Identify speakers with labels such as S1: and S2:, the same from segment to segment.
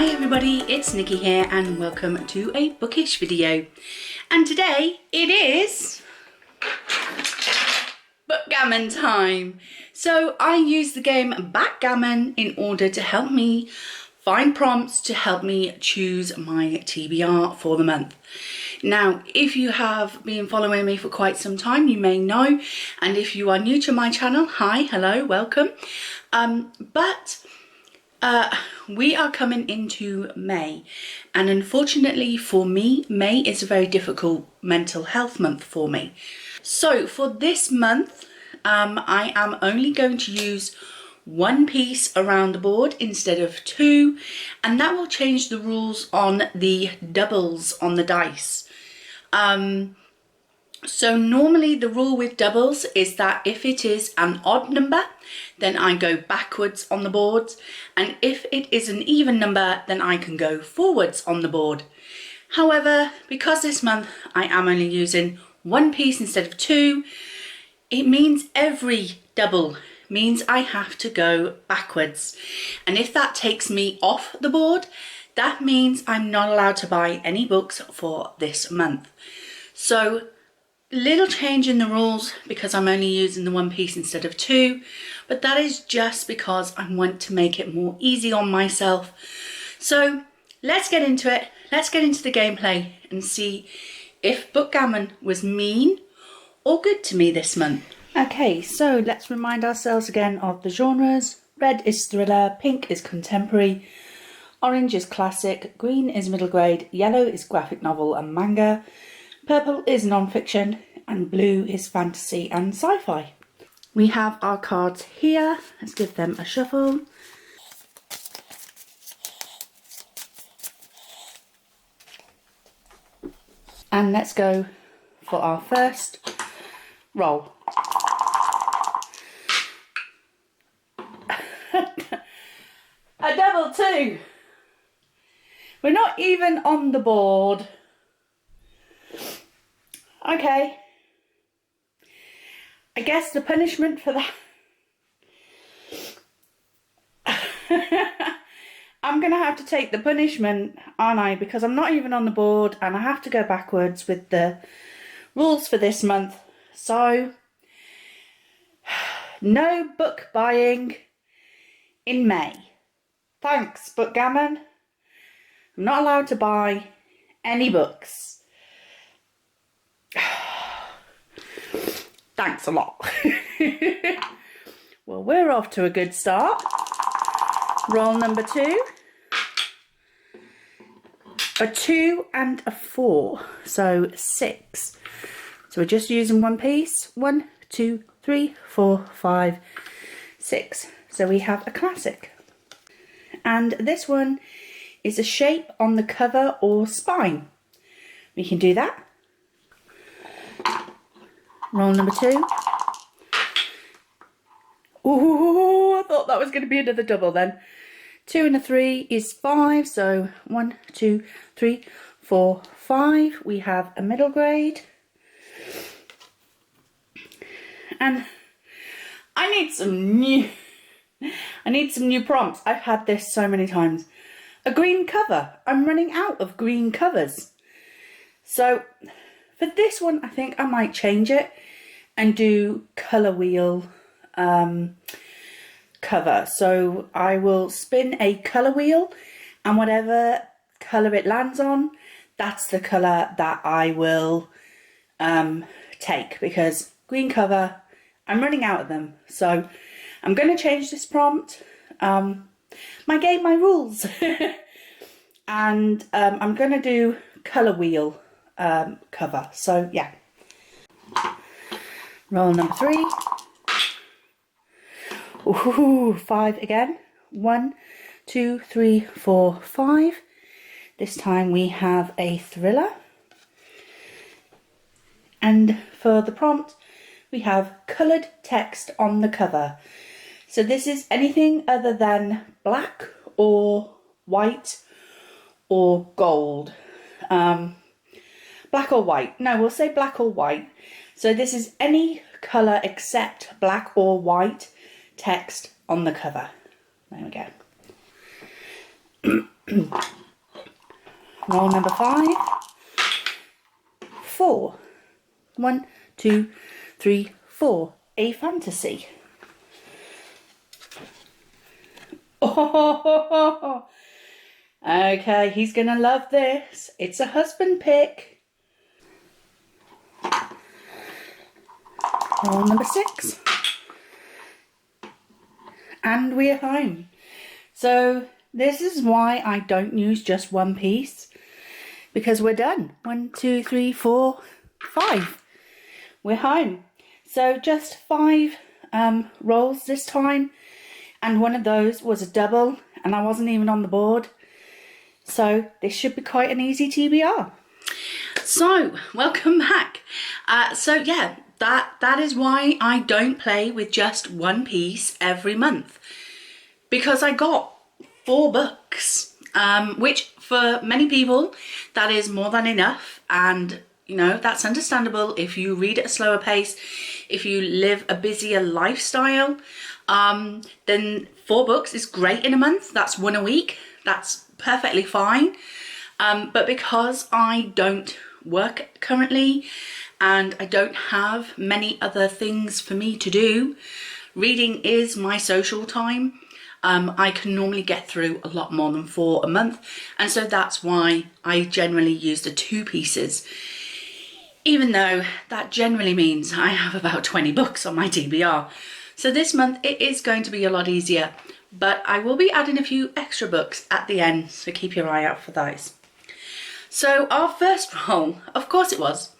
S1: Hi everybody, it's Nikki here and welcome to a bookish video. And today it is Bookgammon time. So I use the game Backgammon in order to help me find prompts to help me choose my TBR for the month. Now, if you have been following me for quite some time, you may know, and if you are new to my channel, hi, hello, welcome. We are coming into May, and unfortunately for me, May is a very difficult mental health month for me. So for this month, I am only going to use one piece around the board instead of two, and that will change the rules on the doubles on the dice. So normally the rule with doubles is that if it is an odd number, then I go backwards on the board, and if it is an even number, then I can go forwards on the board. However, because this month I am only using one piece instead of two, it means every double means I have to go backwards. And if that takes me off the board, that means I'm not allowed to buy any books for this month. So little change in the rules because I'm only using the one piece instead of two, but that is just because I want to make it more easy on myself. So let's get into it. Let's get into the gameplay and see if Bookgammon was mean or good to me this month. Okay, so let's remind ourselves again of the genres. Red is thriller, pink is contemporary, orange is classic, green is middle grade, yellow is graphic novel and manga, purple is non-fiction, and blue is fantasy and sci-fi. We have our cards here. Let's give them a shuffle. And let's go for our first roll. A double two. We're not even on the board. Okay. I guess the punishment for that I'm gonna have to take the punishment, aren't I? Because I'm not even on the board and I have to go backwards with the rules for this month. So no book buying in May. Thanks, Bookgammon. I'm not allowed to buy any books. Thanks a lot. Well, we're off to a good start. Roll number two. A 2 and a 4, so 6. So we're just using one piece. 1, 2, 3, 4, 5, 6. So we have a classic. And this one is a shape on the cover or spine. We can do that. Roll number 2. Ooh, I thought that was going to be another double then. 2 and a 3 is 5, so 1, 2, 3, 4, 5. We have a middle grade. And I need some new prompts. I've had this so many times. A green cover. I'm running out of green covers. So for this one, I think I might change it and do colour wheel cover. So I will spin a colour wheel, and whatever colour it lands on, that's the colour that I will take, because green cover, I'm running out of them. So I'm going to change this prompt. My game, my rules. And I'm going to do colour wheel cover. So yeah. Roll number 3. Ooh, 5 again. 1, 2, 3, 4, 5. This time we have a thriller. And for the prompt, we have coloured text on the cover. So this is anything other than black or white or gold. Black or white. No, we'll say black or white. So this is any colour except black or white text on the cover. There we go. Roll number 5. 4. 1, 2, 3, 4. A fantasy. Oh, okay, he's gonna love this. It's a husband pick. Roll number 6. And we're home. So this is why I don't use just one piece, because we're done. 1, 2, 3, 4, 5. We're home. So just 5 rolls this time, and one of those was a double, and I wasn't even on the board. So this should be quite an easy TBR. So welcome back. So yeah, that is why I don't play with just one piece every month, because I got 4 books, which for many people that is more than enough, and you know, that's understandable if you read at a slower pace, if you live a busier lifestyle. Then 4 books is great in a month. That's 1 a week. That's perfectly fine. But because I don't work currently and I don't have many other things for me to do, reading is my social time. I can normally get through a lot more than 4 a month. And so that's why I generally use the 2 pieces. Even though that generally means I have about 20 books on my TBR. So this month it is going to be a lot easier, but I will be adding a few extra books at the end, so keep your eye out for those. So our first roll, of course it was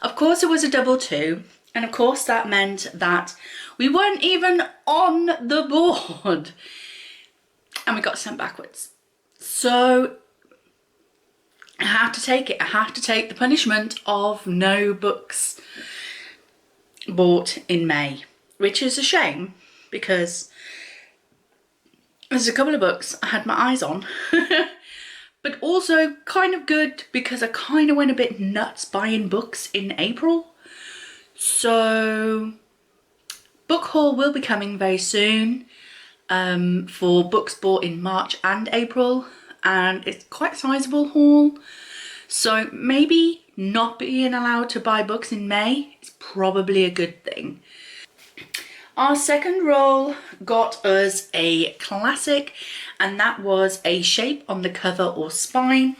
S1: a double 2, and of course that meant that we weren't even on the board, and we got sent backwards. So I have to take it. I have to take the punishment of no books bought in May, which is a shame because there's a couple of books I had my eyes on, but also kind of good because I kind of went a bit nuts buying books in April. So book haul will be coming very soon for books bought in March and April. And it's quite a sizable haul, so maybe not being allowed to buy books in May is probably a good thing. Our second roll got us a classic, and that was A Shape on the Cover or Spine.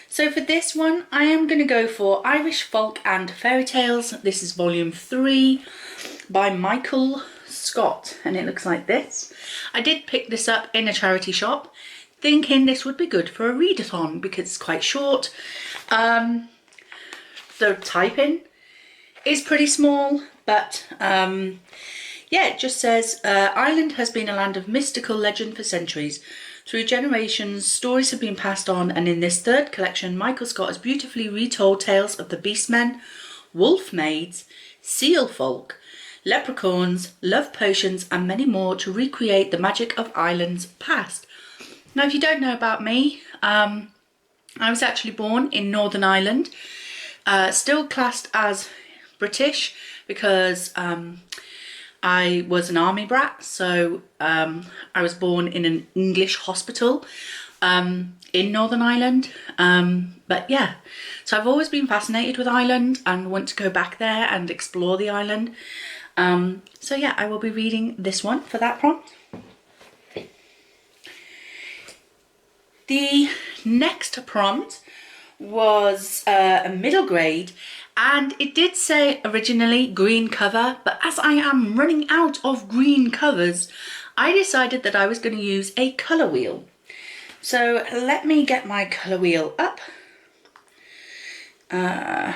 S1: So for this one I am going to go for Irish Folk and Fairy Tales. This is volume 3 by Michael Scott, and it looks like this. I did pick this up in a charity shop, thinking this would be good for a readathon because it's quite short. The typing is pretty small, but yeah, it just says Ireland has been a land of mystical legend for centuries. Through generations, stories have been passed on, and in this 3rd collection, Michael Scott has beautifully retold tales of the beastmen, wolf maids, seal folk, leprechauns, love potions, and many more to recreate the magic of Ireland's past. Now, if you don't know about me, I was actually born in Northern Ireland, still classed as British because I was an army brat, so I was born in an English hospital in Northern Ireland. But yeah, so I've always been fascinated with Ireland and want to go back there and explore the island. So yeah, I will be reading this one for that prompt. The next prompt was a middle grade, and it did say originally green cover, but as I am running out of green covers, I decided that I was going to use a colour wheel. So let me get my colour wheel up. Now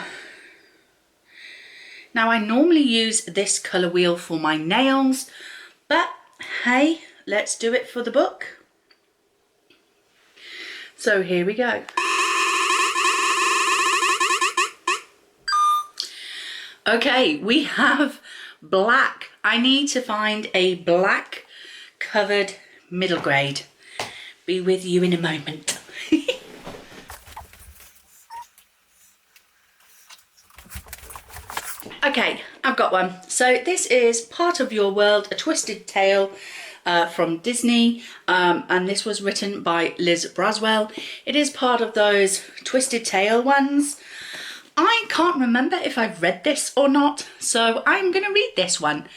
S1: I normally use this colour wheel for my nails, but hey, let's do it for the book. So here we go. Okay, we have black. I need to find a black covered middle grade. Be with you in a moment. Okay, I've got one. So this is Part of Your World, A Twisted Tale from Disney, and this was written by Liz Braswell. It is part of those Twisted Tale ones. I can't remember if I've read this or not, so I'm going to read this one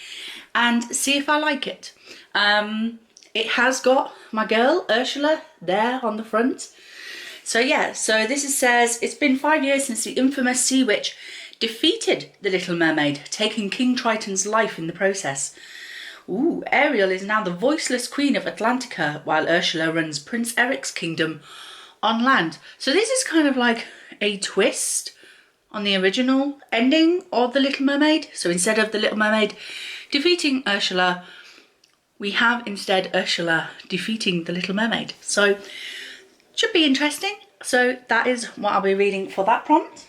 S1: and see if I like it. It has got my girl Ursula there on the front. So yeah, so this says, it's been 5 years since the infamous sea witch defeated the Little Mermaid, taking King Triton's life in the process. Ooh, Ariel is now the voiceless queen of Atlantica, while Ursula runs Prince Eric's kingdom on land. So this is kind of like a twist on the original ending of The Little Mermaid. So instead of the Little Mermaid defeating Ursula, we have instead Ursula defeating the Little Mermaid. So should be interesting. So that is what I'll be reading for that prompt.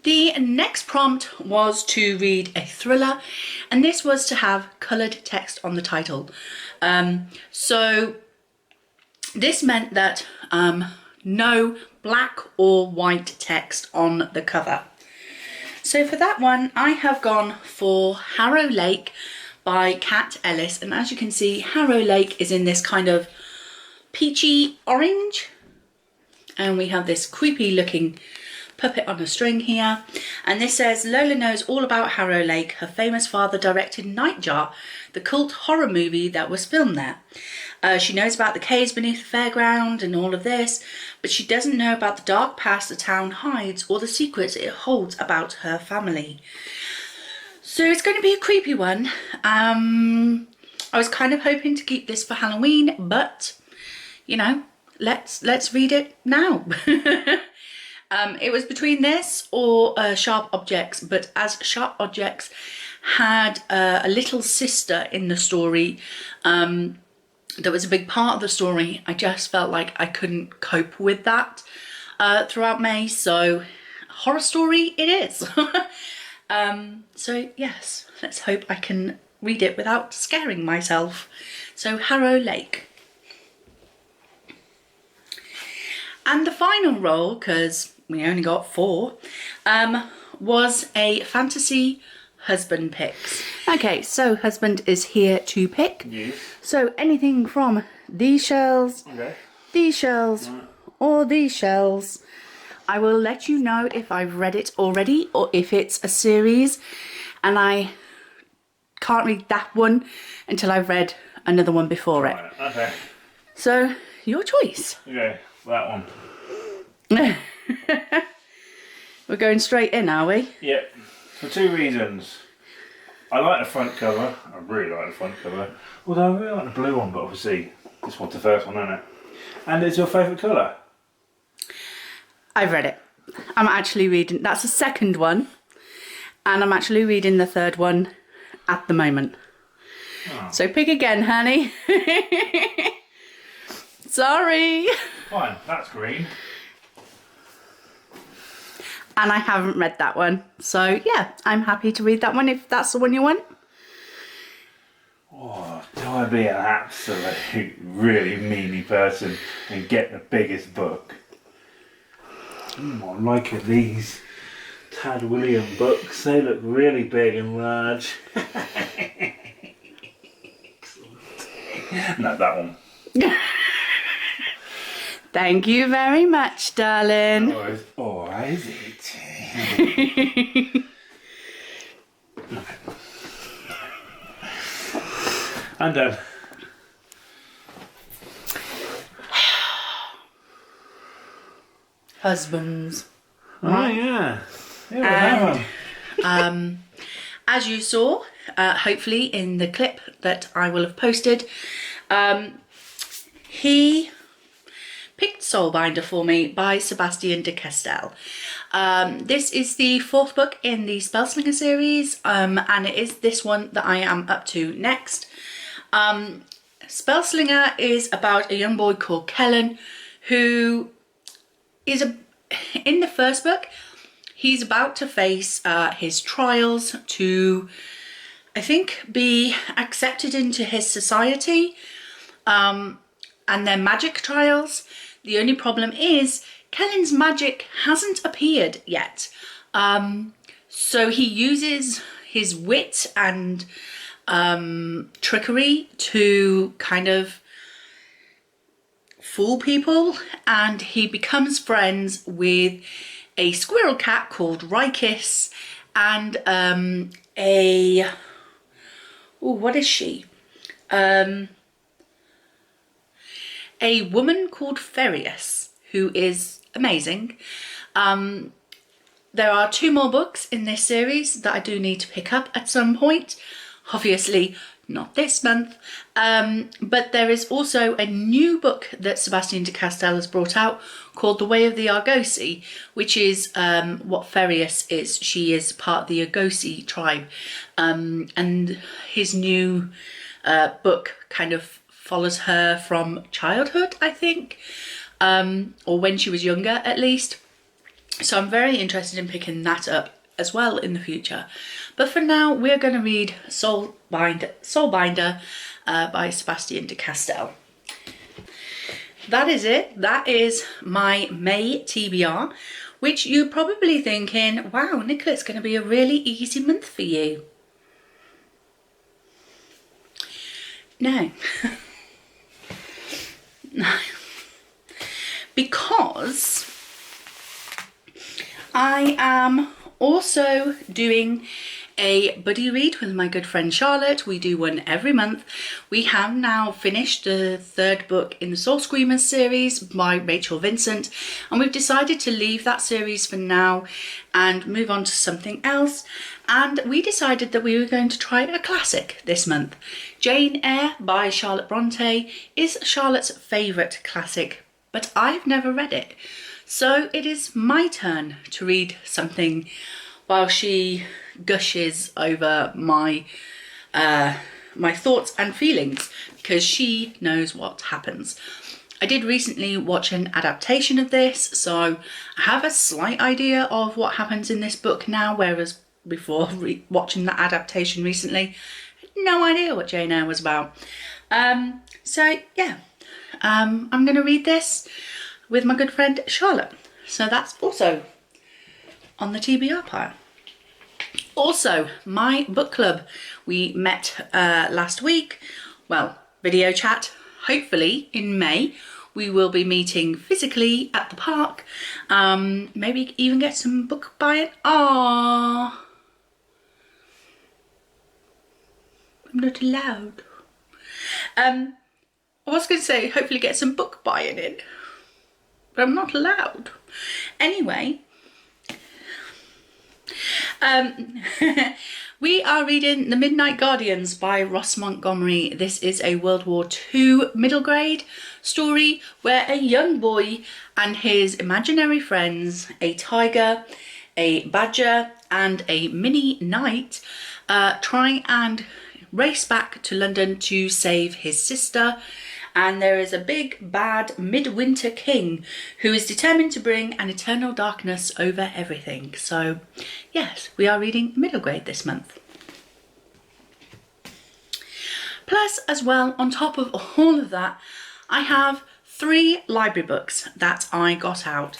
S1: The next prompt was to read a thriller, and this was to have coloured text on the title. So this meant that no black or white text on the cover. So for that one, I have gone for Harrow Lake by Kat Ellis, and as you can see, Harrow Lake is in this kind of peachy orange, and we have this creepy looking puppet on a string here, and this says, Lola knows all about Harrow Lake. Her famous father directed Nightjar, the cult horror movie that was filmed there. She knows about the caves beneath the fairground and all of this, but she doesn't know about the dark past the town hides or the secrets it holds about her family. So it's going to be a creepy one. I was kind of hoping to keep this for Halloween, but you know, let's read it now. It was between this or Sharp Objects, but as Sharp Objects had a little sister in the story that was a big part of the story, I just felt like I couldn't cope with that throughout May, so horror story it is. So yes, let's hope I can read it without scaring myself. So Harrow Lake. And the final roll, because we only got 4, was a fantasy husband picks. Okay, so husband is here to pick.
S2: Yes.
S1: So anything from these shells,
S2: Okay.
S1: these shells, or these shells. I will let you know if I've read it already or if it's a series and I can't read that one until I've read another one before it.
S2: Right, okay.
S1: So, your choice.
S2: Okay, that one.
S1: We're going straight in, are we?
S2: Yep. For 2 reasons. I like the front cover. I really like the front cover. Although I really like the blue one, but obviously this one's the first one, isn't it? And it's your favourite colour.
S1: I've read it. I'm actually reading, that's the second one, and I'm actually reading the third one at the moment. Oh. So pick again, honey. Sorry.
S2: Fine, that's green.
S1: And I haven't read that one. So yeah, I'm happy to read that one if that's the one you want.
S2: Oh, do I be an absolute really meanie person and get the biggest book? I'm liking these Tad William books. They look really big and large. No, that one.
S1: Thank you very much, darling.
S2: Oh, is it? I'm done.
S1: Husbands.
S2: Oh yeah. Yeah,
S1: and, as you saw, hopefully in the clip that I will have posted, he picked Soulbinder for me by Sebastian de Castell. This is the 4th book in the Spellslinger series, and it is this one that I am up to next. Spellslinger is about a young boy called Kellen who is in the first book, he's about to face his trials to, I think, be accepted into his society, and their magic trials. The only problem is Kellen's magic hasn't appeared yet. So he uses his wit and trickery to kind of fool people, and he becomes friends with a squirrel cat called Rikis and what is she? A woman called Ferius, who is amazing. There are 2 more books in this series that I do need to pick up at some point. Obviously not this month, but there is also a new book that Sebastian de Castell has brought out called The Way of the Argosy, which is what Ferius is. She is part of the Argosy tribe, and his new book kind of follows her from childhood, I think, or when she was younger at least. So I'm very interested in picking that up as well in the future. But for now, we're going to read Soulbinder by Sebastian de Castell. That is it. That is my May TBR, which you're probably thinking, wow, Nicola, it's going to be a really easy month for you. No. No. Because I am also doing a buddy read with my good friend Charlotte. We do one every month. We have now finished the 3rd book in the Soul Screamers series by Rachel Vincent, and we've decided to leave that series for now and move on to something else. And we decided that we were going to try a classic this month. Jane Eyre by Charlotte Bronte is Charlotte's favourite classic, but I've never read it. So it is my turn to read something while she gushes over my my thoughts and feelings, because she knows what happens. I did recently watch an adaptation of this, so I have a slight idea of what happens in this book now, whereas before watching that adaptation recently, I had no idea what Jane Eyre was about. So yeah, I'm going to read this with my good friend Charlotte. So that's also on the TBR pile. Also, my book club. We met last week. Well, video chat. Hopefully in May we will be meeting physically at the park. Maybe even get some book buying. Aww. I'm not allowed. I was going to say hopefully get some book buying in, but I'm not allowed. Anyway, we are reading The Midnight Guardians by Ross Montgomery. This is a World War II middle grade story where a young boy and his imaginary friends, a tiger, a badger and a mini knight, try and race back to London to save his sister. And there is a big bad midwinter king who is determined to bring an eternal darkness over everything. So yes, we are reading middle grade this month. Plus, as well, on top of all of that, I have 3 library books that I got out.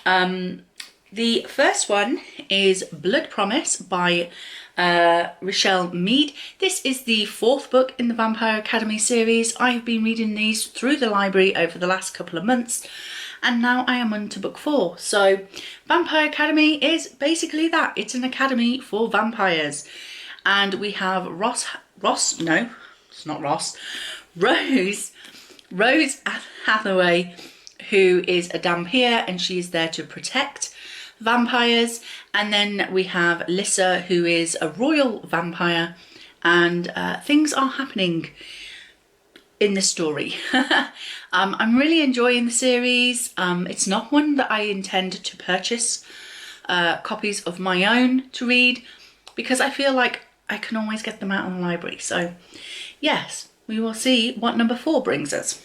S1: The first one is Blood Promise by Richelle Mead. This is the 4th book in the Vampire Academy series. I've been reading these through the library over the last couple of months, and now I am on to book 4. So Vampire Academy is basically that. It's an academy for vampires. And we have Rose Hathaway, who is a Dampier, and she is there to protect vampires. And then we have Lissa, who is a royal vampire, and things are happening in the story. I'm really enjoying the series. It's not one that I intend to purchase copies of my own to read, because I feel like I can always get them out of the library. So yes, we will see what number 4 brings us.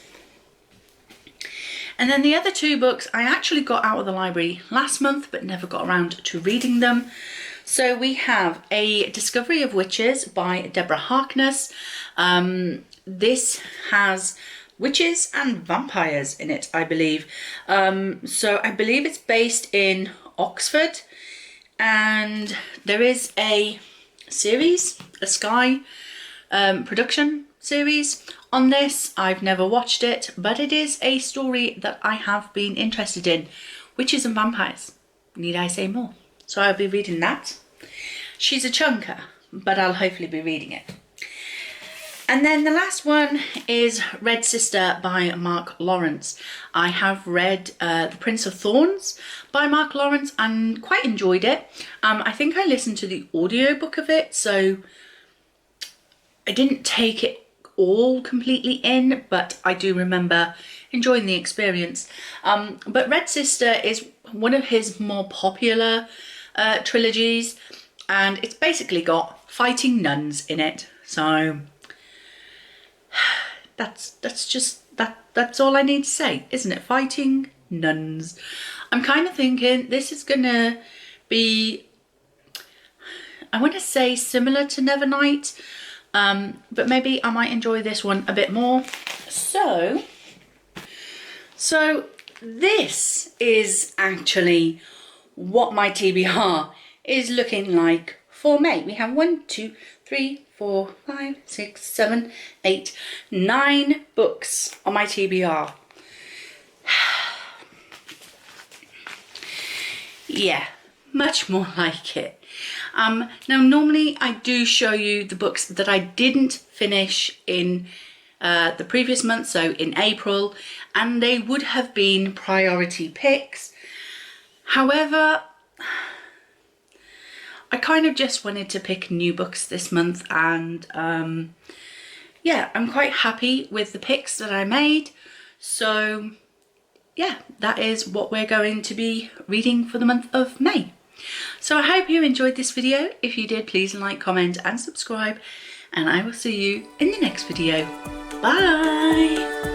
S1: And then the other 2 books I actually got out of the library last month but never got around to reading them. So we have A Discovery of Witches by Deborah Harkness. This has witches and vampires in it, I believe. So I believe it's based in Oxford, and there is a series, a Sky production series on this. I've never watched it, but it is a story that I have been interested in, witches and vampires. Need I say more? So I'll be reading that. She's a chunker, but I'll hopefully be reading it. And then the last one is Red Sister by Mark Lawrence. I have read The Prince of Thorns by Mark Lawrence and quite enjoyed it. I think I listened to the audiobook of it, so I didn't take it all completely in, but I do remember enjoying the experience. But Red Sister is one of his more popular trilogies, and it's basically got fighting nuns in it. So that's all I need to say, isn't it? Fighting nuns. I'm kind of thinking this is gonna be, I want to say similar to Nevernight, but maybe I might enjoy this one a bit more. So this is actually what my TBR is looking like for May. We have 1, 2, 3, 4, 5, 6, 7, 8, 9 books on my TBR. Yeah, much more like it. Now normally I do show you the books that I didn't finish in the previous month, so in April, and they would have been priority picks. However, I kind of just wanted to pick new books this month, and yeah, I'm quite happy with the picks that I made. So yeah, that is what we're going to be reading for the month of May. So I hope you enjoyed this video. If you did, please like, comment and subscribe, and I will see you in the next video. Bye!